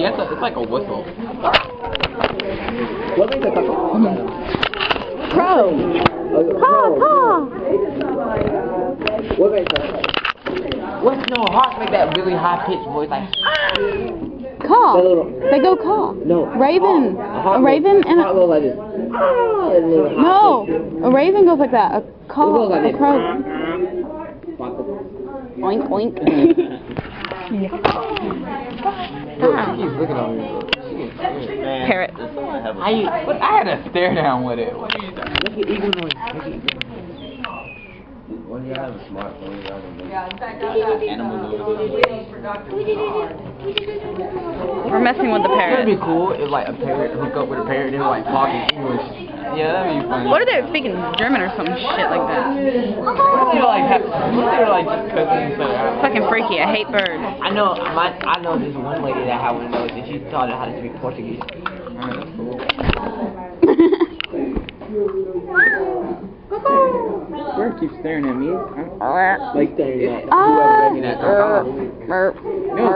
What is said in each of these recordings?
Yeah, it's like a whistle. What makes a caw? Crow. Caw, caw. What makes a caw? What's no hawks make that really high pitched voice like? Caw. They go caw. No. Raven. A raven and a... Like this. No. A raven goes like that. A caw. Like A crow. Oink, oink. Look, she keeps looking at me. Parrot. I had to stare down with it. What are you doing? Look at eagle noise. When you have a smartphone, you have Animal noise. We're messing with the That'd parrot. be cool if like a parrot hook up with a parrot and they're like talking English. Yeah, that'd be funny. What are they speaking German or some shit like that? What if they're like just cussing each other out? Fucking freaky. I hate birds. I know this one lady that had one of those, and she taught her how to speak Portuguese. That's cool. Bird keeps staring at me. Like staring at No,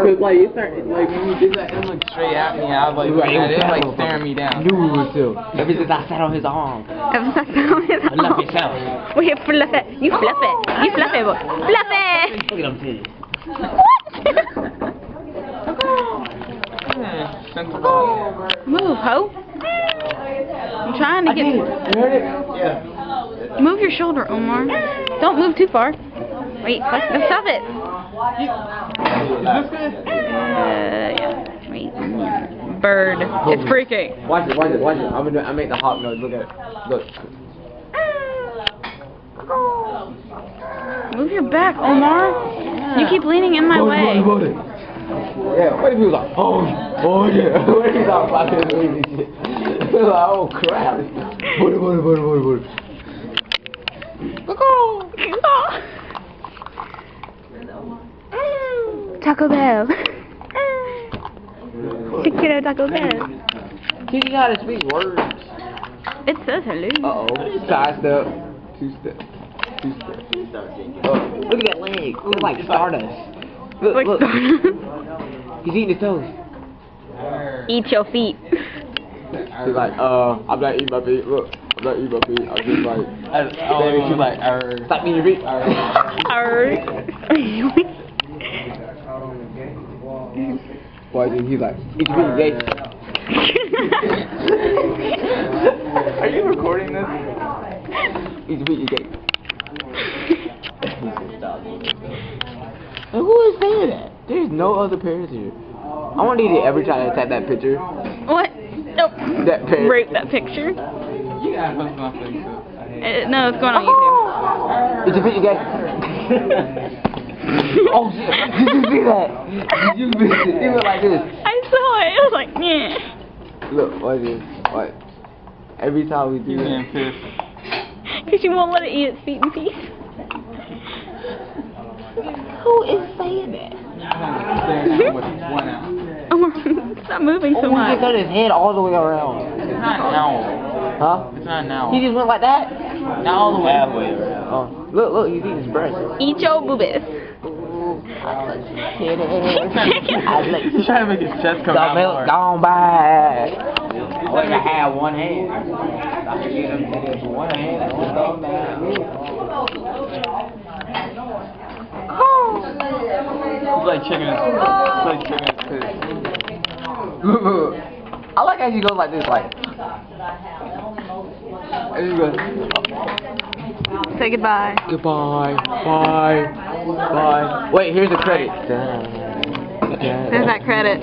cause like it started like when you did that, it looked straight at me. I was like, Right, it was like staring me down. knew it was too. Ever since I sat on his arm. Love yourself. We fluff it. You fluff it. You fluff it. Fluff it. Look at them titties. Move, ho. I'm trying to get... You heard it? Yeah. Move your shoulder, Omar. Don't move too far. Wait, stop it. Yeah. Wait. Bird. It's freaking. Watch it, watch it, watch it. I make the hawk noise. Look at it. Look. Move your back, Omar. You keep leaning in my way. Yeah, what if he was like, oh yeah. What if he was like this crazy shit? He was like, oh crap. Butter. Taco Bell. Chiquito Taco Bell. Teach you how to speak words. It says hello. Uh-oh. Side step. Two step. Oh, look at that leg. It's like stardust. Look, Like look. He's eating his toes. Eat your feet. She's like, I'm not eating my feet. Look, I'm not eating my feet. I'm just like, She's like, stop eating your feet. Boy, dude, he's like, eat your feet, gay. Are you recording this? Eat your feet, you gay. And who is saying that? There's no other parents here. I want you to every time I tap that picture. What? Nope. That parent. Break that picture. You gotta post my Facebook. No, it's going on YouTube. Eat your feet, you gay. Oh shit! Did you see that? Did you miss it? It went like this. I saw it. It was like, yeah. Look, watch this. What? Every time we do He's getting that. pissed. Because you won't let it eat its feet in peace. Who is saying that? One out. Omar, stop moving so Oh, he much. just got his head all the way around. It's not an owl. Huh? It's not an owl. He just went like that? Not all the way. Halfway around. Oh, look, he's eating his breast. Eat your boobies. He's trying to make his chest come out more. Gone by. I wish I had one hand. I could get them titties with one hand. That's what I'm mad. It's like chicken. It's like chicken. Look. I like how you go like this, like. And you go. Say goodbye. Goodbye. Bye. Bye. Wait, here's the credit. There's that credit.